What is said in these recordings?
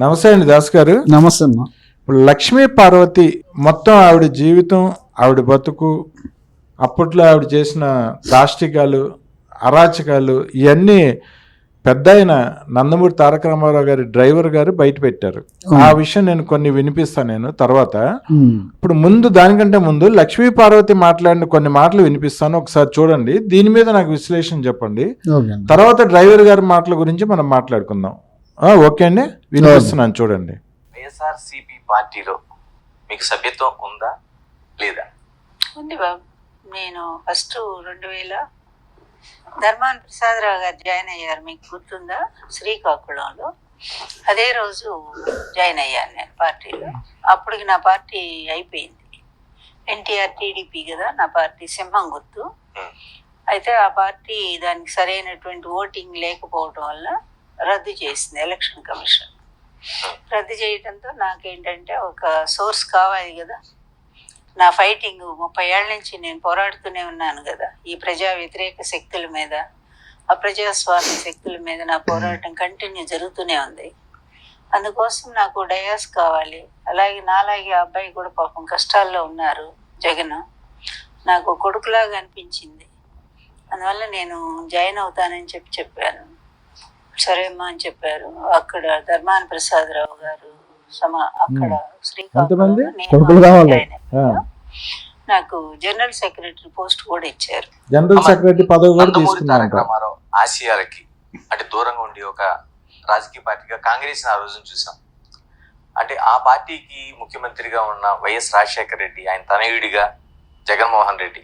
నమస్తే అండి దాస్ గారు. నమస్తే అన్న. ఇప్పుడు లక్ష్మీ పార్వతి మొత్తం ఆవిడ జీవితం, ఆవిడ బతుకు, అప్పట్లో ఆవిడ చేసిన దాష్టికాలు, అరాచకాలు ఇవన్నీ పెద్ద ఆయన నందమూరి తారక రామారావు గారి డ్రైవర్ గారు బయట పెట్టారు. ఆ విషయం నేను కొన్ని వినిపిస్తాను నేను తర్వాత. ఇప్పుడు ముందు దానికంటే ముందు లక్ష్మీ పార్వతి మాట్లాడిన కొన్ని మాటలు వినిపిస్తాను, ఒకసారి చూడండి. దీని మీద నాకు విశ్లేషణ చెప్పండి. తర్వాత డ్రైవర్ గారి మాటల గురించి మనం మాట్లాడుకుందాం. ఓకే అండి, వినిపిస్తున్నాను చూడండి. వైఎస్ఆర్సీపీ పార్టీలో మీకు సభ్యత్వం ఉందా లేదా? ఉంది బాబు. నేను ఫస్ట్ 2000 ధర్మాన ప్రసాదరావు గారు జాయిన్ అయ్యారు, మీకు గుర్తుందా? శ్రీకాకుళంలో అదే రోజు జాయిన్ అయ్యాను నేను పార్టీలో. అప్పటికి నా పార్టీ అయిపోయింది. ఎన్టీఆర్ టీడీపీ కదా నా పార్టీ, సింహం గుర్తు. అయితే ఆ పార్టీ దానికి సరైనటువంటి ఓటింగ్ లేకపోవడం వల్ల రద్దు చేసింది ఎలక్షన్ కమిషన్. రద్దు చేయడంతో నాకేంటంటే ఒక సోర్స్ కావాలి కదా. నా ఫైటింగ్ 30 ఏళ్ళ నుంచి నేను పోరాడుతూనే ఉన్నాను కదా, ఈ ప్రజా వ్యతిరేక శక్తుల మీద, అప్రజాస్వామ్య శక్తుల మీద నా పోరాటం కంటిన్యూ జరుగుతూనే ఉంది. అందుకోసం నాకు డయాస్ కావాలి. అలాగే నాలాగే ఆ అబ్బాయి కూడా పాపం కష్టాల్లో ఉన్నారు, జగన్. నాకు కొడుకులాగా అనిపించింది. అందువల్ల నేను జాయిన్ అవుతానని చెప్పాను. సరే అమ్మా అని చెప్పారు. అక్కడ ధర్మాన ప్రసాదరావు గారు అక్కడ శ్రీకాకుళంలో నాకు జనరల్ సెక్రటరీ పోస్ట్ కూడా ఇచ్చారు. జనరల్ సెక్రటరీ పదవి కూడా తీసుకున్నారు. రామారావు ఆశయాలకి అంటే దూరంగా ఉండి ఒక రాజకీయ పార్టీగా కాంగ్రెస్ ఆ రోజున చూసాం. అంటే ఆ పార్టీకి ముఖ్యమంత్రిగా ఉన్న వైఎస్ రాజశేఖర రెడ్డి, ఆయన తనయుడిగా జగన్మోహన్ రెడ్డి,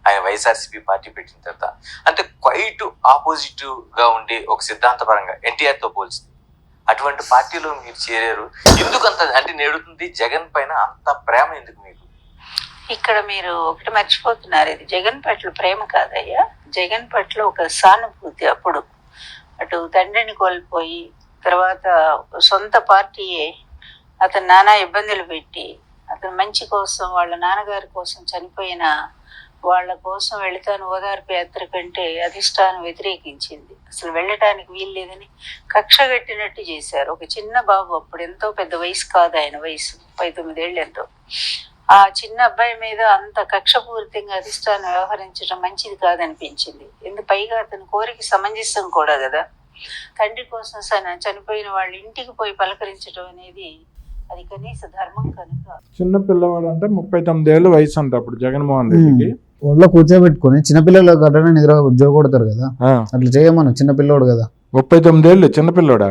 ఆయన వైఎస్ఆర్సీపీ పార్టీ పెట్టిన తర్వాత అంటే క్వైట్ ఆపోజిట్ గా ఉండే ఒక సిద్ధాంతపరంగా ఎన్టీఆర్ తో పోల్చింది. అటువంటి పార్టీలో మీరు చేరారు. ఎందుకు అంత అంటే నేడుతుంది జగన్ పైన అంత ప్రేమ ఎందుకు మీకు? ఇక్కడ మీరు ఒకటి మర్చిపోతున్నారు, ఇది జగన్ పట్ల ప్రేమ కాదయ్యా, జగన్ పట్ల ఒక సానుభూతి. అప్పుడు అటు తండ్రిని కోల్పోయి తర్వాత సొంత పార్టీయే అతను నానా ఇబ్బందులు పెట్టి అతను మంచి కోసం, వాళ్ళ నాన్నగారి కోసం చనిపోయిన వాళ్ళ కోసం వెళతాను ఓదార్పు యాత్ర కంటే అధిష్టానం వ్యతిరేకించింది. అసలు వెళ్ళటానికి వీలు లేదని కక్ష కట్టినట్టు చేశారు. ఒక చిన్న బాబు, అప్పుడు ఎంతో పెద్ద వయసు కాదు, ఆయన వయసు 19 ఏళ్ళు ఎంతో. ఆ చిన్న అబ్బాయి మీద అంత కక్షపూరితంగా అధిష్టానం వ్యవహరించడం మంచిది కాదనిపించింది. ఎందుకు పైగా అతని కోరిక సమంజసం కూడా కదా. తండ్రి కోసం చనిపోయిన వాళ్ళ ఇంటికి పోయి పలకరించడం అనేది అది కనీస ధర్మం కనుక. చిన్న పిల్లవాడు అంటే 39 ఏళ్ళ వయసు అంట అప్పుడు జగన్మోహన్ రెడ్డికి. ఒళ్ళో కూర్చోబెట్టుకుని చిన్నపిల్లల గడ్డన నిద్ర ఉద్యోగం కొడతారు కదా, అట్లా చేయమను. చిన్నపిల్లోడు కదా, 39 ఏళ్ళు చిన్నపిల్లోడా?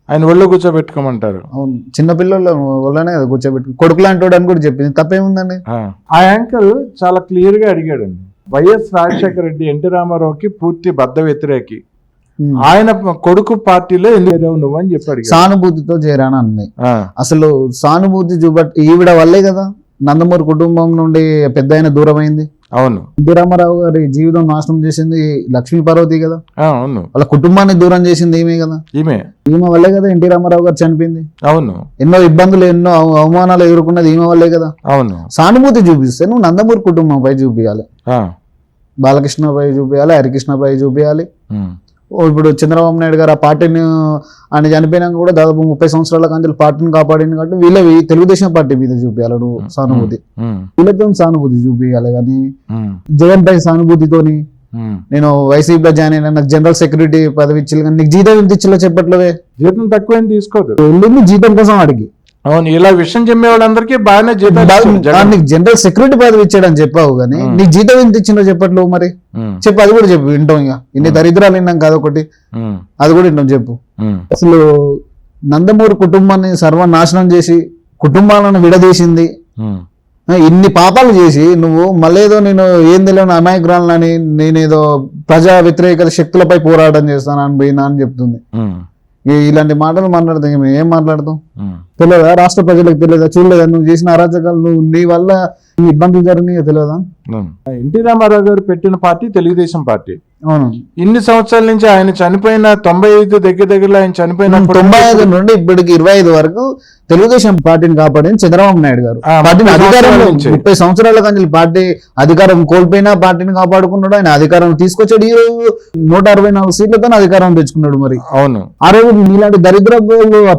ఆయన ఒళ్ళో కూర్చోబెట్టుకోమంటారు. అవును, చిన్నపిల్లలు ఒళ్ళనే కదా కూర్చోబెట్టుకు. కొడుకు లాంటి అని కూడా చెప్పింది, తప్పేముందండి? ఆ యాంకర్ చాలా క్లియర్ గా అడిగాడండి. వైఎస్ రాజశేఖర రెడ్డి ఎన్టీ రామారావుకి పూర్తి బద్ద వ్యతిరేకి, ఆయన కొడుకు పార్టీలో ఎందుకు నువ్వు అని చెప్పాడు. సానుభూతితో చేరాను అంది. అసలు సానుభూతి ఈవిడ వల్లే కదా నందమూరి కుటుంబం నుండి పెద్ద ఆయన దూరం అయింది. అవును, ఎన్టీ రామారావు గారి జీవితం నాశనం చేసింది లక్ష్మీ పార్వతి కదా. అవును, వాళ్ళ కుటుంబాన్ని దూరం చేసింది ఈమె కదా. ఈమె వల్లే కదా ఎన్టీ రామారావు గారు చనిపోయింది. అవును, ఎన్నో ఇబ్బందులు, ఎన్నో అవమానాలు ఎదుర్కొన్నది ఈమె వల్లే కదా. అవును, సానుభూతి చూపిస్తే నువ్వు నందమూరి కుటుంబం పై చూపించాలి, బాలకృష్ణ పై చూపించాలి, హరికృష్ణ పై చూపించాలి. ఇప్పుడు చంద్రబాబు నాయుడు గారు ఆ పార్టీని ఆయన చనిపోయినాక కూడా దాదాపు 30 సంవత్సరాల కంచెలు పార్టీని కాపాడింది కాబట్టి వీళ్ళవి తెలుగుదేశం పార్టీ మీద చూపించాలి నువ్వు సానుభూతి. వీళ్ళతో సానుభూతి చూపించాలి. కానీ జగన్ పై సానుభూతితోని నేను వైసీపీలో జాయిన్ అయినా, నాకు జనరల్ సెక్రటరీ పదవి ఇచ్చి, కానీ నీకు జీతం ఎంత ఇచ్చిలో చెప్పట్లేవే. జీతం తక్కువ తీసుకోదు, వెళ్ళింది జీతం కోసం అడిగి. అవును, ఇలా విషయం చెప్పే వాళ్ళందరికీ బాగానే జీతం. నీకు జనరల్ సెక్రటరీ పదవి ఇచ్చాడని చెప్పావు, కానీ నీకు జీతం ఎంత ఇచ్చిందో చెప్పట్లేవు. మరి చెప్పు, అది కూడా చెప్పు, వింటాం. ఇక ఇన్ని దరిద్రాలు విన్నాం కాదొకటి, అది కూడా వింటాం, చెప్పు. అసలు నందమూరి కుటుంబాన్ని సర్వనాశనం చేసి కుటుంబాలను విడదీసింది, ఇన్ని పాపాలు చేసి నువ్వు మళ్ళేదో నేను ఏం తెలియని అమాయకురాలని, నేనేదో ప్రజా వ్యతిరేక శక్తులపై పోరాటం చేస్తానని పోయినా అని చెప్తుంది. ఇలాంటి మాటలు మాట్లాడతాం, మేము ఏం మాట్లాడతాం? తెలియదా? రాష్ట్ర ప్రజలకు తెలియదా? చూడలేదా? నువ్వు చేసిన అరాచకాలు, నువ్వు నీ వల్ల ఇబ్బందులు జరిగినాయో తెలియదా? ఎన్టీ రామారావు గారు పెట్టిన పార్టీ తెలుగుదేశం పార్టీ. అవును. ఇన్ని సంవత్సరాల నుంచి ఆయన చనిపోయిన 95 దగ్గరలో ఆయన చనిపోయినప్పుడు 95 నుండి ఇప్పటికి 25 వరకు తెలుగుదేశం పార్టీని కాపాడిన చంద్రబాబు నాయుడు గారు. పార్టీని 30 అధికారంలో సంవత్సరాల నుంచి. 30 సంవత్సరాల కానీ పార్టీ అధికారం కోల్పోయినా పార్టీని కాపాడుకున్నాడు. ఆయన అధికారం తీసుకొచ్చాడు. ఈ రోజు 164 సీట్లతో అధికారం తెచ్చుకున్నాడు. మరి అవును, ఆ రోజు నీలాంటి దరిద్ర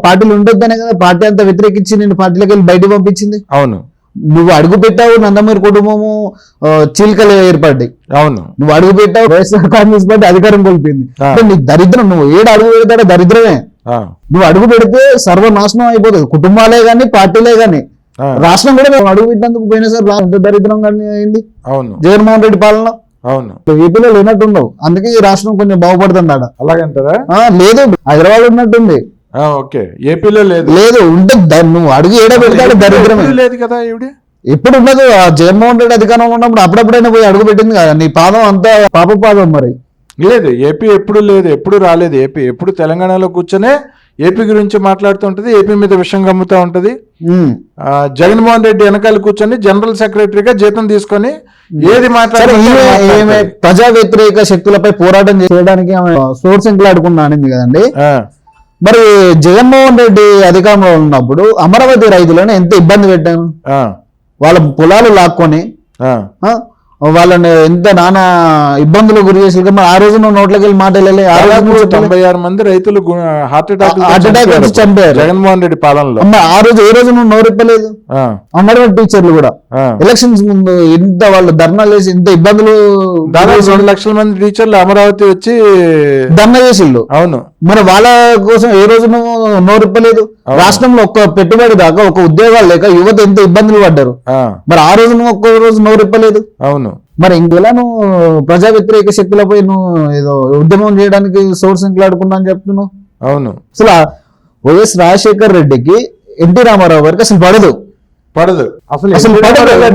పార్టీలు ఉండొద్దనే కదా పార్టీ అంతా వ్యతిరేకించి నేను పార్టీలోకి వెళ్ళి బయటకు పంపించింది. అవును, నువ్వు అడుగు పెట్టావు నందమూరి కుటుంబము చీలికలు ఏర్పడ్డాయి. అవును, నువ్వు అడుగు పెట్టావు వైఎస్ఆర్ కాంగ్రెస్ పార్టీ అధికారం కోల్పోయింది. అంటే నీ దరిద్రం, నువ్వు ఏడు అడుగు పెడతాడో దరిద్రమే. నువ్వు అడుగు పెడితే సర్వనాశనం అయిపోతుంది, కుటుంబాలే గాని పార్టీలే గాని. రాష్ట్రం కూడా మేము అడుగు పెట్టినందుకు పోయినసారి ఎంత దరిద్రం కానీ అయింది అవును, జగన్మోహన్ రెడ్డి పాలన. అవును, ఏపీలో లేనట్టుండవు, అందుకే ఈ రాష్ట్రం కొంచెం బాగుపడుతుంది ఆడ. అలాగంటారా? లేదు, హైదరాబాద్ ఉన్నట్టుంది. ఓకే, ఏపీలో లేదు. లేదు ఉంటే నువ్వు అడుగు ఏడ పెడతాడు దరిద్రమే. లేదు కదా ఈవిడ ఎప్పుడు ఉండదు. ఆ జగన్మోహన్ రెడ్డి అధికారంలో ఉన్నప్పుడు అప్పుడప్పుడైనా పోయి అడుగు పెట్టింది కదా. నీ పాదం అంతా పాప పాదం. మరి లేదు, ఏపీ ఎప్పుడు లేదు, ఎప్పుడు రాలేదు. ఏపీ ఎప్పుడు తెలంగాణలో కూర్చొనే ఏపీ గురించి మాట్లాడుతుంటది, ఏపీ మీద విషయం కమ్ముతా ఉంటది. జగన్మోహన్ రెడ్డి వెనకాల కూర్చొని జనరల్ సెక్రటరీగా జీతం తీసుకొని ఏది ఈమె ప్రజా వ్యతిరేక శక్తులపై పోరాటం చేయడానికి ఆమె సోర్స్ ఎంకులాడుకున్నా అనింది కదండి. మరి జగన్మోహన్ రెడ్డి అధికారంలో ఉన్నప్పుడు అమరావతి రైతులను ఎంత ఇబ్బంది పెట్టాను. వాళ్ళ పొలాలు లాక్కొని వాళ్ళని ఎంత నానా ఇబ్బందులు గురి చేసి ఆ రోజు నువ్వు నోట్లోకి వెళ్ళి మాట వెళ్ళాలి. 96 మంది రైతులు హార్ట్ అటాక్ వచ్చి చంపారు జగన్మోహన్ రెడ్డి పాలనలో. ఆ రోజు ఏ రోజు నువ్వు నోరిప్పలేదు. అంగన్వాడీ టీచర్లు కూడా ఎలక్షన్స్ ముందు ఇంత వాళ్ళు ధర్నాలు చేసి ఇంత ఇబ్బందులు, దాదాపు 2 లక్షల మంది టీచర్లు అమరావతి వచ్చి ధర్నా చేసిళ్ళు. అవును, మరి వాళ్ళ కోసం ఏ రోజు నువ్వు నోరిప్పలేదు. రాష్ట్రంలో ఒక్క పెట్టుబడి దాకా ఒక ఉద్యోగాలు లేక యువత ఎంత ఇబ్బందులు పడ్డారు. మరి ఆ రోజు నువ్వు ఒక్క రోజు నోరిప్పలేదు. అవును, మరి ఇంకెలా నువ్వు ప్రజా వ్యతిరేక శక్తులపై నువ్వు ఏదో ఉద్యమం చేయడానికి సోర్స్ ఎంకులాడుకున్నా అని చెప్తున్నావు. అవును, అసలు వైఎస్ రాజశేఖర్ రెడ్డికి ఎన్టీ రామారావు గారికి అసలు పడదు.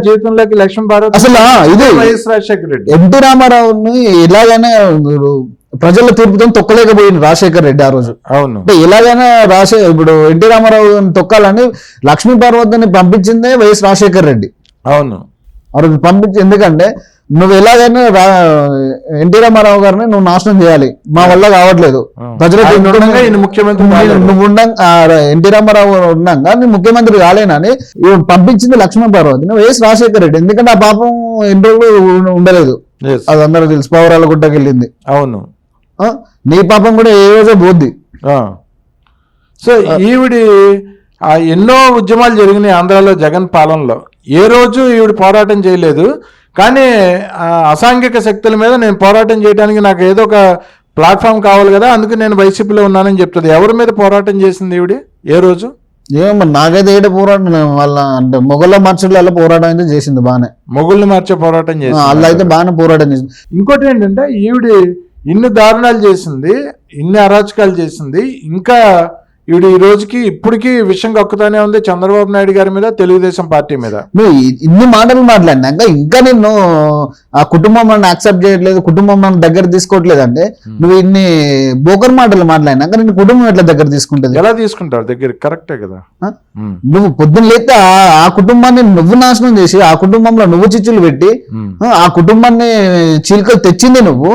జీవితంలోకి లక్ష్యం భారత్ అసలు ఇది వైఎస్ రాజశేఖర రెడ్డి ఎన్టీ రామారావుని ఎలాగైనా ప్రజల తీర్పుతో తొక్కలేకపోయింది రాజశేఖర్ రెడ్డి ఆ రోజు. అవును, అంటే ఎలాగైనా ఇప్పుడు ఎన్టీ రామారావు తొక్కాలని లక్ష్మీ పార్వతిని పంపించిందే వైఎస్ రాజశేఖర్ రెడ్డి. అవును, ఆ రోజు పంపించి, ఎందుకంటే నువ్వు ఎలాగైనా ఎన్టీ రామారావు గారిని నువ్వు నాశనం చేయాలి, మా వల్ల కావట్లేదు ప్రజలకు ముఖ్యమంత్రి నువ్వు ఎన్టీ రామారావు ఉన్నాగా నీ ముఖ్యమంత్రి కాలేనని పంపించింది లక్ష్మీ పార్వతిని వైఎస్ రాజశేఖర రెడ్డి. ఎందుకంటే ఆ పాపం ఎన్ని రోజులు ఉండలేదు, అది అందరూ తెలుసు, పౌరాల గుట్టకి వెళ్ళింది. అవును, నీ పాపం కూడా ఏ రోజే పోద్ది. సో ఈవిడి ఎన్నో ఉద్యమాలు జరిగినాయి ఆంధ్రాలో జగన్ పాలనలో. ఏ రోజు ఈవిడ పోరాటం చేయలేదు. కానీ అసాంఘిక శక్తుల మీద నేను పోరాటం చేయడానికి నాకు ఏదో ఒక ప్లాట్ఫామ్ కావాలి కదా, అందుకు నేను వైసీపీలో ఉన్నానని చెప్తుంది. ఎవరి మీద పోరాటం చేసింది ఈవిడ ఏ రోజు? ఏమో నాకైతే ఏడ పోరాటం వాళ్ళ అంటే మొగళ్ళ మార్చడంలో పోరాటం అయితే చేసింది బాగానే. మొగుళ్ళని మార్చే పోరాటం చేసింది, వాళ్ళు అయితే బాగానే పోరాటం చేసింది. ఇంకోటి ఏంటంటే ఈవిడ ఇన్ని దారుణాలు చేసింది, ఇన్ని అరాచకాలు చేసింది. ఇంకా ఈవిడ ఈ రోజుకి ఇప్పటికీ విషయం కక్కుతానే ఉంది చంద్రబాబు నాయుడు గారి మీద, తెలుగుదేశం పార్టీ మీద. నువ్వు ఇన్ని మాటలు మాట్లాడినాక ఇంకా నిన్ను ఆ కుటుంబం నన్ను యాక్సెప్ట్ చేయట్లేదు, కుటుంబం నన్ను దగ్గర తీసుకోవట్లేదు అంటే నువ్వు ఇన్ని బోకర్ మాటలు మాట్లాడినాక నిన్ను కుటుంబం ఎట్లా దగ్గర తీసుకుంటుంది? ఎలా తీసుకుంటారు దగ్గర? కరెక్టే కదా. నువ్వు పొద్దున్న లేస్తే ఆ కుటుంబాన్ని నువ్వు నాశనం చేసి ఆ కుటుంబంలో నువ్వు చిచ్చులు పెట్టి ఆ కుటుంబాన్ని చీలికలు తెచ్చింది నువ్వు.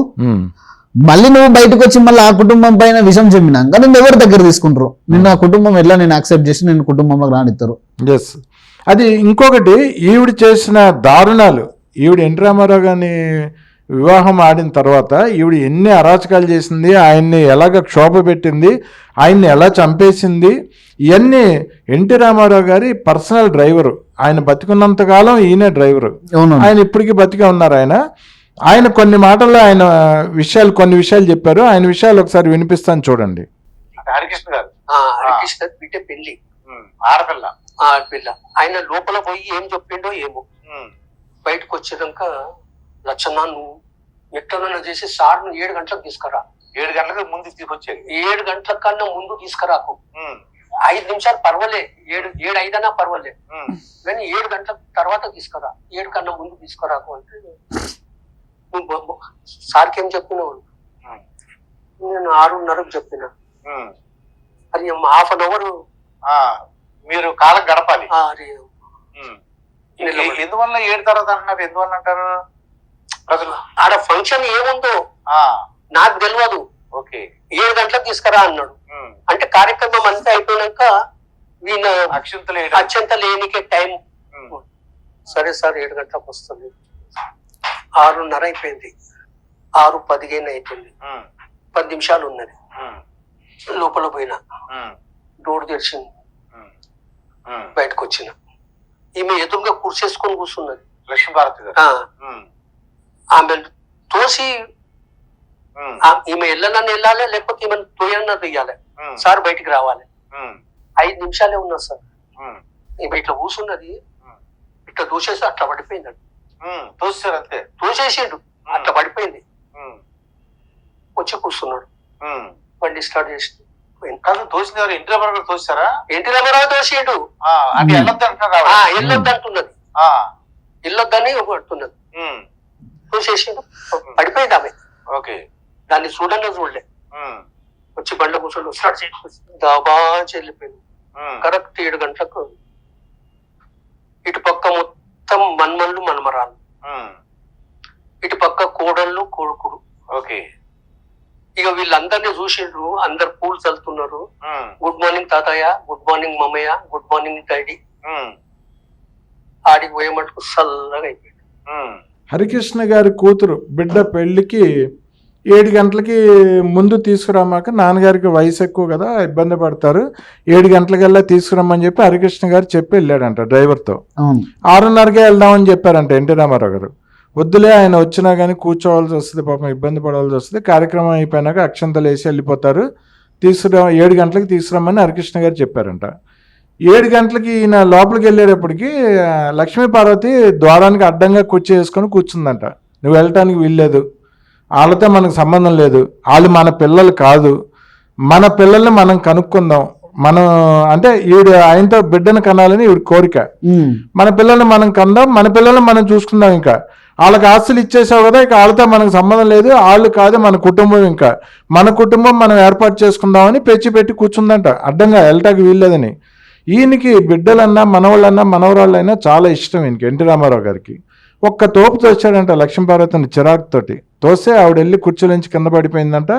మళ్ళీ నువ్వు బయటకు వచ్చి మళ్ళీ ఆ కుటుంబం పైన విషయం చెప్పినాక నిన్ను ఎవరు దగ్గర తీసుకుంటారు? నిన్న ఆ కుటుంబం ఎట్లా నేను యాక్సెప్ట్ చేసి నేను కుటుంబంలోకి రానిస్తారు? ఎస్, అది ఇంకొకటి ఈవిడ చేసిన దారుణాలు. ఈవిడ ఎన్టీ రామారావు గారిని వివాహం ఆడిన తర్వాత ఈవిడ ఎన్ని అరాచకాలు చేసింది, ఆయన్ని ఎలాగ క్షోభ పెట్టింది, ఆయన్ని ఎలా చంపేసింది, ఇవన్నీ ఎన్టీ రామారావు గారి పర్సనల్ డ్రైవరు. ఆయన బతికున్నంతకాలం ఈయనే డ్రైవరు. ఆయన ఇప్పటికీ బతికే ఉన్నారు. ఆయన కొన్ని మాటల్లో ఆయన కొన్ని విషయాలు చెప్పారు. ఆయన విషయాలు ఒకసారి వినిపిస్తాను చూడండి. హరికృష్ణ గారు, హరికృష్ణ బిడ్డ పెళ్లి, ఆడపిల్ల ఆయన లోపల పోయి ఏం చెప్పిండో ఏమో. బయటకు వచ్చినాక లచ్చన్న నువ్వు ఎట్లన్నా చేసి సార్ను 7 గంటలకు తీసుకురా. 7 గంటలకు ముందు తీసుకొచ్చేది. 7 గంటల కన్నా ముందు తీసుకురాకు. 5 నిమిషాలు పర్వాలే, 7:05 పర్వాలే, కానీ 7 గంటల తర్వాత తీసుకురా, 7 కన్నా ముందు తీసుకురాకు అంటే నువ్వు సార్కి ఏం చెప్పినావు? నేను 6:30కు చెప్పిన. అది ½ అన్ అవర్ మీరు కాలం గడపాలి. ఎందువల్ల 7 తర్వాత అంటున్నారు? ఎందువల్ల అంటారు? ప్రజలు ఆడ ఫంక్షన్ ఏముందో నాకు తెలియదు, ఓకే 7 గంటలకు తీసుకురా అన్నాడు. అంటే కార్యక్రమం అంతా అయిపోయినాక ఈయన అత్యంత లేనికే టైం, సరే సార్ 7 గంటలకు వస్తుంది. 6:30 అయిపోయింది, 6:15 అయిపోయింది, 10 నిమిషాలు ఉన్నది. లోపల పోయినా, డోర్ తెరిచింది, బయటకు వచ్చిన. ఈమె ఎదురుగా కూర్చేసుకొని కూర్చున్నది లక్ష్మీభారతి గారు. ఆమె తోసి ఈమె వెళ్ళనని వెళ్ళాలి, లేకపోతే ఈమె తోయన్న తీయాలి. సార్ బయటికి రావాలి. 5 నిమిషాలే ఉన్నా సార్. ఈమె ఇట్లా కూర్చున్నది, ఇట్లా దూసేసి అట్లా పడిపోయిందండి. తోసారు అంతే, తోసేసిండు, అట్లా పడిపోయింది. వచ్చి కూర్చున్నాడు, బండి స్టార్ట్ చేసి తోసిన ఎన్టీ రామారావు గారు తోసారా? ఎన్టీ రామారావు తోసిండు. అంటే వెళ్ళొద్దు అంటున్నారు, వెళ్ళొద్దు అంటున్నది, వెళ్ళొద్దని అంటున్నది. తోసేసిండు, పడిపోయింది ఆమె. ఓకే, దాన్ని చూడలే. వచ్చి బండ్ల కూర్చొని స్టార్ట్ చేసి దాబా వెళ్ళిపోయింది. కరెక్ట్ 7 గంటలకు ఇటు పక్క మొత్తం మన్మళ్ళు మన్మరాలు, ఇటు పక్క కోడళ్ళు కొడుకుడు. ఓకే, ఇక వీళ్ళందరినీ చూసిండ్రు, అందరు పూలు చల్లుతున్నారు. గుడ్ మార్నింగ్ తాతయ్య, గుడ్ మార్నింగ్ మమ్మయ్య, గుడ్ మార్నింగ్ డాడీ. ఆడికి పోయే మటుకు చల్లగా అయిపోయింది. హరికృష్ణ గారి కూతురు బిడ్డ పెళ్లికి 7 గంటలకి ముందు తీసుకురామాక, నాన్నగారికి వయసు ఎక్కువ కదా, ఇబ్బంది పడతారు, 7 గంటలకల్లా తీసుకురమ్మని చెప్పి హరికృష్ణ గారు చెప్పి వెళ్ళాడంట డ్రైవర్తో. 6:30కే వెళ్దామని చెప్పారంట ఎన్టీ రామారావు గారు. వద్దులే, ఆయన వచ్చినా కానీ కూర్చోవాల్సి వస్తుంది, పాపం ఇబ్బంది పడవలసి వస్తుంది, కార్యక్రమం అయిపోయినాక అక్షంతలు వేసి వెళ్ళిపోతారు, 7 గంటలకు తీసుకురమ్మని హరికృష్ణ గారు చెప్పారంట. 7 గంటలకి ఈయన లోపలికి వెళ్ళేటప్పటికి లక్ష్మీ పార్వతి ద్వారానికి అడ్డంగా కుర్చీ వేసుకొని కూర్చుందంట. నువ్వు వెళ్ళటానికి వీల్లేదు, వాళ్ళతో మనకు సంబంధం లేదు, వాళ్ళు మన పిల్లలు కాదు, మన పిల్లల్ని మనం కనుక్కుందాం, మనం అంటే ఈవిడ ఆయనతో బిడ్డను కనాలని ఈవిడ కోరిక, మన పిల్లల్ని మనం కందాం, మన పిల్లల్ని మనం చూసుకుందాం, ఇంకా వాళ్ళకి ఆస్తులు ఇచ్చేసావు కదా, ఇక వాళ్ళతో మనకు సంబంధం లేదు, వాళ్ళు కాదు మన కుటుంబం, ఇంకా మన కుటుంబం మనం ఏర్పాటు చేసుకుందామని పెట్టి కూర్చుందంట, అడ్డంగా వెళ్ళటానికి వీల్లేదని. ఈయనకి బిడ్డలన్నా మనవాళ్ళన్నా మనవరాళ్ళైనా చాలా ఇష్టం ఈయనకి, ఎన్టీ రామారావు గారికి. ఒక్క తోపు తోచాడంట లక్ష్మీపార్వతిని చిరాకుతోటి. తోస్తే ఆవిడ వెళ్ళి కుర్చీల నుంచి కింద పడిపోయిందంట.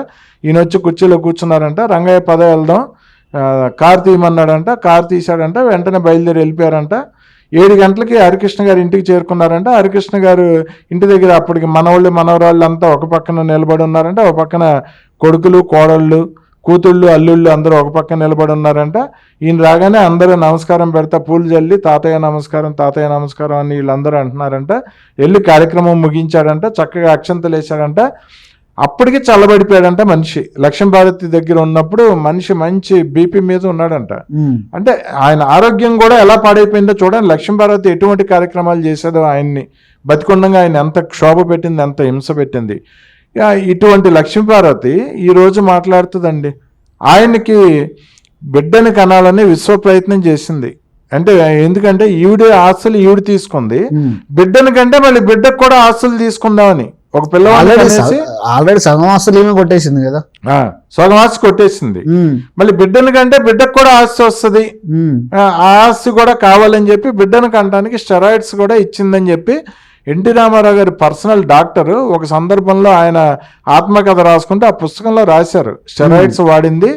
ఈయన వచ్చి కుర్చీలో కూర్చున్నారంట. రంగయ్య పద వెళ్దాం, కారు తీయమన్నాడంట, కారు తీశాడంట, వెంటనే బయలుదేరి వెళ్ళిపోయారంట. 7 గంటలకి హరికృష్ణ గారు ఇంటికి చేరుకున్నారంట. హరికృష్ణ గారు ఇంటి దగ్గర అప్పటికి మనవాళ్ళు మనవరాళ్ళు అంతా ఒక పక్కన నిలబడి ఉన్నారంట, ఒక పక్కన కొడుకులు కోడళ్ళు కూతుళ్ళు అల్లుళ్ళు అందరూ ఒక పక్కన నిలబడి ఉన్నారంట. ఈయన రాగానే అందరూ నమస్కారం పెడతా పూలు చల్లి తాతయ్య నమస్కారం అని వీళ్ళందరూ అంటున్నారంట. వెళ్ళి కార్యక్రమం ముగించాడంట, చక్కగా అక్షంతలు వేశాడంట. అప్పటికి చల్లబడిపోయాడంట మనిషి. లక్ష్మీభారతి దగ్గర ఉన్నప్పుడు మనిషి మంచి బీపీ మీద ఉన్నాడంట. అంటే ఆయన ఆరోగ్యం కూడా ఎలా పాడైపోయిందో చూడండి. లక్ష్మీభారతి ఎటువంటి కార్యక్రమాలు చేసేదో, ఆయన్ని బతికొండగా ఆయన ఎంత క్షోభ పెట్టింది, ఎంత హింస పెట్టింది. ఇటువంటి లక్ష్మీపార్వతి ఈరోజు మాట్లాడుతుందండి. ఆయనకి బిడ్డని కనాలని విశ్వ ప్రయత్నం చేసింది. అంటే ఎందుకంటే ఈవిడ ఆస్తులు ఈవిడ తీసుకుంది, బిడ్డని కంటే మళ్ళీ బిడ్డకు కూడా ఆస్తులు తీసుకుందామని ఒక పిల్లవాడు ఆల్రెడీ సగం ఆస్తులు ఏమీ కొట్టేసింది కదా, సగం ఆస్తి కొట్టేసింది. మళ్ళీ బిడ్డని కంటే బిడ్డకు కూడా ఆస్తి వస్తుంది, ఆ ఆస్తి కూడా కావాలని చెప్పి బిడ్డను కంటానికి స్టెరాయిడ్స్ కూడా ఇచ్చిందని చెప్పి ఎన్టీ రామారావు గారి పర్సనల్ డాక్టర్ ఒక సందర్భంలో ఆయన ఆత్మకథ రాసుకుంటే ఆ పుస్తకంలో రాశారు. స్టెరాయిడ్స్ వాడింది,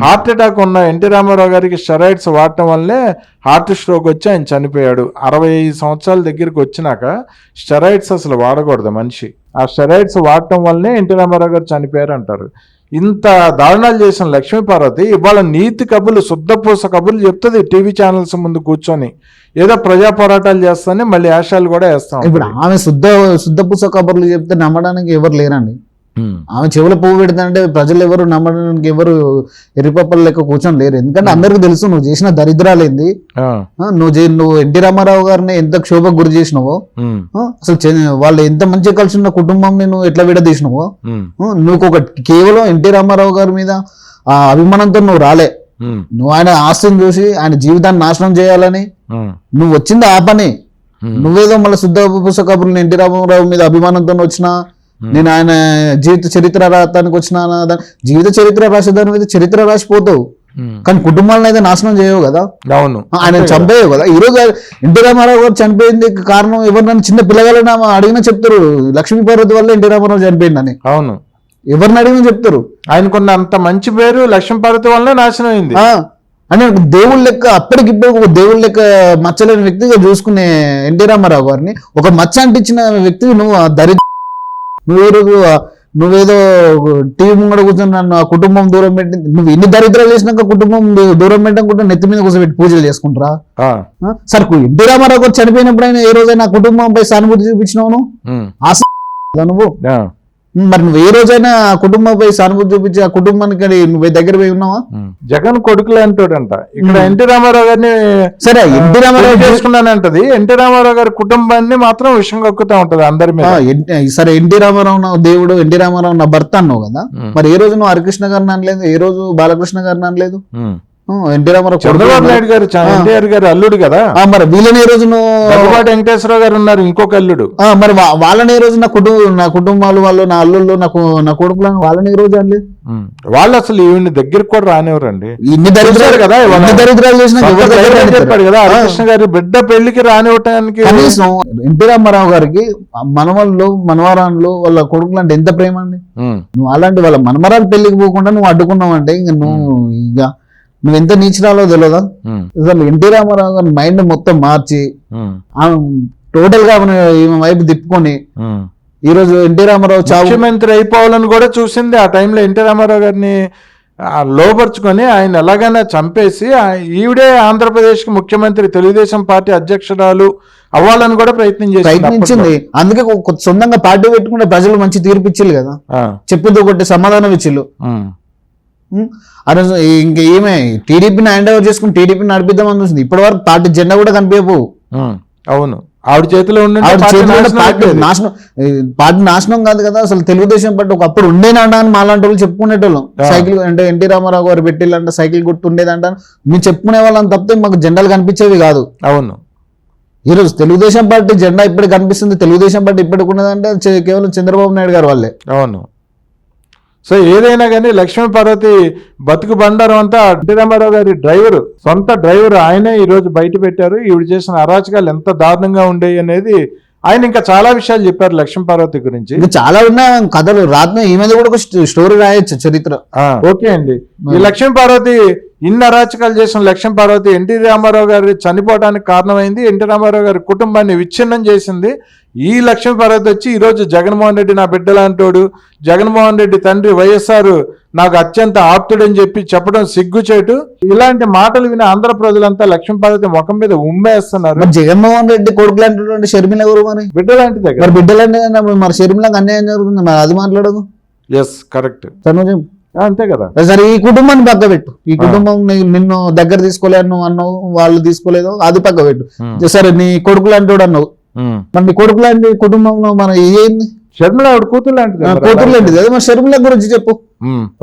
హార్ట్ అటాక్ ఉన్న ఎన్టీ రామారావు గారికి స్టెరాయిడ్స్ వాడటం వల్లే హార్ట్ స్ట్రోక్ వచ్చి ఆయన చనిపోయాడు. 65 సంవత్సరాల దగ్గరికి వచ్చినాక స్టెరాయిడ్స్ అసలు వాడకూడదు మనిషి. ఆ స్టెరాయిడ్స్ వాడటం వల్లనే ఎన్టీ రామారావు గారు చనిపోయారు అంటారు. ఇంత దారుణాలు చేసిన లక్ష్మీపార్వతి ఇవాళ నీతి కబుర్లు, శుద్ధపూస కబుర్లు చెప్తుంది టీవీ ఛానల్స్ ముందు కూర్చొని. ఏదో ప్రజా పోరాటాలు చేస్తానే మళ్ళీ యాషాలు కూడా వేస్తాం. ఇప్పుడు ఆమె శుద్ధపూస కబుర్లు చెప్తే నమ్మడానికి ఎవరు లేరండి. ఆమె చెవుల పువ్వు పెడతానంటే ప్రజలు ఎవరు నమ్మడానికి ఎవరు ఎర్రిపప్పలు లెక్క కూర్చొని లేరు. ఎందుకంటే అందరికి తెలుసు నువ్వు చేసిన దరిద్రాలేంది, నువ్వు ఎన్టీ రామారావు గారిని ఎంత క్షోభకు గురి చేసినావో, అసలు వాళ్ళు ఎంత మంచిగా కలిసి ఉన్న కుటుంబం నువ్వు ఎట్లా విడదీసినావో, నువ్వు ఒక కేవలం ఎన్టీ రామారావు గారి మీద ఆ అభిమానంతో నువ్వు రాలే, నువ్వు ఆయన ఆస్తిని చూసి ఆయన జీవితాన్ని నాశనం చేయాలని నువ్వు వచ్చింది ఆ పని. నువ్వేదో మళ్ళీ శుద్ధ పుస్తకపురుని ఎన్టీ రామారావు మీద అభిమానంతో వచ్చినా, నేను ఆయన జీవిత చరిత్ర రాయటానికి వచ్చిన, జీవిత చరిత్ర రాసేదాని మీద చరిత్ర రాసిపోతావు, కానీ కుటుంబాలను అయితే నాశనం చేయవు కదా. అవును, ఆయన చంపేయవు కదా. ఈ రోజు ఎన్టీ రామారావు గారు చనిపోయింది కారణం ఎవరినైనా చిన్న పిల్లగాళ్ళని అడిగినా చెప్తారు లక్ష్మీపార్వతి వల్ల ఎన్టీ రామారావు చనిపోయిందని. అవును, ఎవరిని అడిగినా చెప్తారు. ఆయనకున్న అంత మంచి పేరు లక్ష్మీపార్వతి వల్ల నాశనం అయింది. అంటే దేవుళ్ళ లెక్క అప్పటికిప్పుడు ఒక దేవుళ్ళ లెక్క మచ్చలేని వ్యక్తిగా చూసుకునే ఎన్టీ రామారావు గారిని ఒక మచ్చ అంటించిన వ్యక్తివి నువ్వు నువ్వు ఈరోజు నువ్వేదో టీవీ ముంగడ కూర్చొని నన్ను ఆ కుటుంబం దూరం పెట్టి నువ్వు ఇన్ని దరిద్రాలు చేసినాక కుటుంబం దూరం పెట్టకుండా నెత్తి మీద కూర్చోబెట్టి పూజలు చేసుకుంటారా? సరే ఎన్టీ రామారావు గారు చనిపోయినప్పుడు ఆయన ఏ రోజైనా కుటుంబంపై సానుభూతి చూపించినావు నువ్వు? మరి నువ్వు ఏ రోజైనా కుటుంబంపై సానుభూతి చూపించి ఆ కుటుంబానికి నువ్వు దగ్గర పోయి ఉన్నావా? జగన్ కొడుకులు అంటాడంట ఇక్కడ ఎన్టీ రామారావు గారిని. సరే ఎన్టీ రామారావు చేసుకున్నానంటది, ఎన్టీ రామారావు గారి కుటుంబాన్ని మాత్రం విషయం కక్కుతా ఉంటది అందరి మీద. సరే ఎన్టీ రామారావు నా దేవుడు, ఎన్టీ రామారావు నా భర్త అన్నావు కదా, మరి ఏ రోజు నువ్వు హరికృష్ణ గారిని అనలేదు, ఏ రోజు బాలకృష్ణ గారిని అనలేదు. ఎన్టీ రామారావు చంద్రబాబు నాయుడు గారు ఎన్టీఆర్ గారు అల్లుడు కదా, మరి వీళ్ళని ఏ రోజు దగ్గుబాటి వెంకటేశ్వరరావు గారు ఉన్నారు ఇంకొక అల్లుడు, మరి వాళ్ళని ఏ రోజు నా కుటుంబాలు వాళ్ళు నా అల్లుళ్ళు నా కొడుకులను వాళ్ళని ఏ రోజు అనలేదు. వాళ్ళు అసలు ఈవిని దగ్గరికి కూడా రానివ్వరండి. ఇన్ని దరిద్రాలు కదా, ఇన్ని దరిద్రాలు చేసిన చెప్పాడు కదా హరికృష్ణ గారి బిడ్డ పెళ్లికి రానివ్వటానికి. కనీసం ఎన్టీ రామారావు గారికి మనవళ్ళు మనవరాళ్ళు వాళ్ళ కొడుకులు అంటే ఎంత ప్రేమ అండి. నువ్వు అలాంటి వాళ్ళ మనమరాలు పెళ్లికి పోకుండా నువ్వు అడ్డుకున్నావు అంటే ఇంక నువ్వు ఎంత నీచినాలో తెలియదా? అసలు ఎన్టీ రామారావు గారి మైండ్ మొత్తం మార్చి టోటల్ గా ఈమె వైపు తిప్పుకొని ఈ రోజు ఎన్టీ రామారావు ముఖ్యమంత్రి అయిపోవాలని కూడా చూసింది. ఆ టైంలో ఎన్టీ రామారావు గారిని లోపరుచుకొని ఆయన ఎలాగైనా చంపేసి ఈవిడే ఆంధ్రప్రదేశ్ కి ముఖ్యమంత్రి తెలుగుదేశం పార్టీ అధ్యక్షురాలు అవ్వాలని కూడా ప్రయత్నించింది. అందుకే సొంతంగా పార్టీ పెట్టుకుంటే ప్రజలు మంచి తీర్పు ఇచ్చిల్లు కదా, చెప్పింది ఒకటి సమాధానం ఇచ్చిల్లు. ఇంక ఏమే టీడీపీని హ్యాండ్ ఓవర్ చేసుకుని టీడీపీని నడిపిద్దామని చూసింది. ఇప్పటి వరకు పార్టీ జెండా కూడా కనిపించవు. అవును, ఆవిడ చేతిలో నాశనం. పార్టీ నాశనం కాదు కదా, అసలు తెలుగుదేశం పార్టీ ఒకప్పుడు ఉండేనంట అని మాలాంటి వాళ్ళు చెప్పుకునేటోళ్ళం. సైకిల్ అంటే ఎన్టీ రామారావు గారు పెట్టిల్లంట సైకిల్ గుర్తు ఉండేదంట మేము చెప్పుకునే వాళ్ళని తప్పితే మాకు జెండాలు కనిపించేవి కాదు. అవును, ఈరోజు తెలుగుదేశం పార్టీ జెండా ఇప్పటికి కనిపిస్తుంది. తెలుగుదేశం పార్టీ ఇప్పటికి ఉన్నదంటే కేవలం చంద్రబాబు నాయుడు గారు వాళ్ళే. అవును. సో ఏదైనా కానీ లక్ష్మీపార్వతి బతుకు బండారం అంతా ఎన్టీ రామారావు గారి డ్రైవరు, సొంత డ్రైవర్ ఆయనే ఈరోజు బయట పెట్టారు. ఈవిడ చేసిన అరాచకాలు ఎంత దారుణంగా ఉండేవి అనేది ఆయన ఇంకా చాలా విషయాలు చెప్పారు లక్ష్మీపార్వతి గురించి. చాలా ఉన్నాయి కథలు, రాత్రి ఈ మీద కూడా ఒక స్టోరీ రాయొచ్చు చరిత్ర. ఓకే అండి, ఈ లక్ష్మీపార్వతి ఇన్ని అరాచకాలు చేసిన లక్ష్మీపార్వతి ఎన్టీ రామారావు గారి చనిపోవడానికి కారణమైంది, ఎన్టీ రామారావు గారి కుటుంబాన్ని విచ్ఛిన్నం చేసింది. ఈ లక్ష్మీపార్వతి వచ్చి ఈరోజు జగన్మోహన్ రెడ్డి నా బిడ్డలాంటోడు, జగన్మోహన్ రెడ్డి తండ్రి వైఎస్ఆర్ నాకు అత్యంత ఆప్తుడని చెప్పి చెప్పడం సిగ్గుచేటు. ఇలాంటి మాటలు విని ఆంధ్ర ప్రజలంతా లక్ష్మీపార్వతి ముఖం మీద ఉమ్మేస్తున్నారు. జగన్మోహన్ రెడ్డి కొడుకు లాంటి షర్మిల ఎవరు మరి? బిడ్డలాంటిదే మరి బిడ్డలాంటి మరి షర్మిలకు అన్యాయం జరుగుతుంది, మరి అది మాట్లాడదు. ఎస్ కరెక్ట్, అంతే కదా. సరే ఈ కుటుంబాన్ని పక్క పెట్టు, ఈ కుటుంబం నిన్ను దగ్గర తీసుకోలేదు నువ్వు అన్నావు, వాళ్ళు తీసుకోలేదు, అది పక్క పెట్టు. సరే నీ కొడుకు లాంటి అన్నావు, మరి నీ కొడుకు లాంటి కుటుంబంలో మన ఏంది? షర్మిల ఆవిడ కూతురు లాంటిది, కూతురు లాంటిది. అదే మరి షర్మిల గురించి చెప్పు.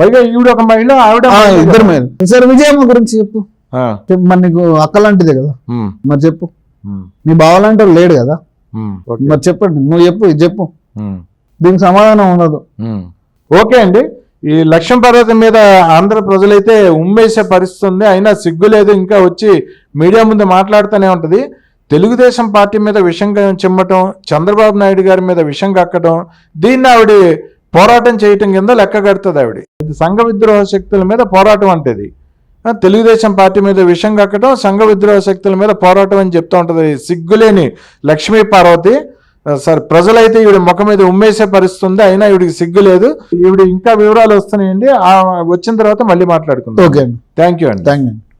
పైగా ఈవిడ ఒక మహిళ, ఆవిడ ఇద్దరు మహిళ. సరే విజయమ్మ గురించి చెప్పు. మరి నీకు అక్క లాంటిదే కదా, మరి చెప్పు. నీ బావ లాంటి వాళ్ళు లేడు కదా, మరి చెప్పండి, నువ్వు చెప్పు, ఇది చెప్పు, దీనికి సమాధానం ఉండదు. ఓకే అండి, ఈ లక్ష్మీపార్వతి మీద ఆంధ్ర ప్రజలైతే ఉమ్మేసే పరిస్థితి ఉంది. అయినా సిగ్గు లేదు, ఇంకా వచ్చి మీడియా ముందు మాట్లాడుతూనే ఉంటది. తెలుగుదేశం పార్టీ మీద విషం చిమ్మటం, చంద్రబాబు నాయుడు గారి మీద విషం కక్కడం, దీన్ని ఆవిడ పోరాటం చేయటం కింద లెక్క కడుతుంది. ఆవిడ సంఘ విద్రోహ శక్తుల మీద పోరాటం అంటేది. తెలుగుదేశం పార్టీ మీద విషం కక్కడం, సంఘ విద్రోహ శక్తుల మీద పోరాటం అని చెప్తూ ఉంటది సిగ్గులేని లక్ష్మీపార్వతి. సరే ప్రజలైతే ఈవిడ ముఖం మీద ఉమ్మేసే పరిస్థితి ఉంది, అయినా ఈవిడికి సిగ్గు లేదు. ఈవిడ ఇంకా వివరాలు వస్తున్నాయండి, వచ్చిన తర్వాత మళ్ళీ మాట్లాడుకుందాం. ఓకే, థ్యాంక్ యూ అండి.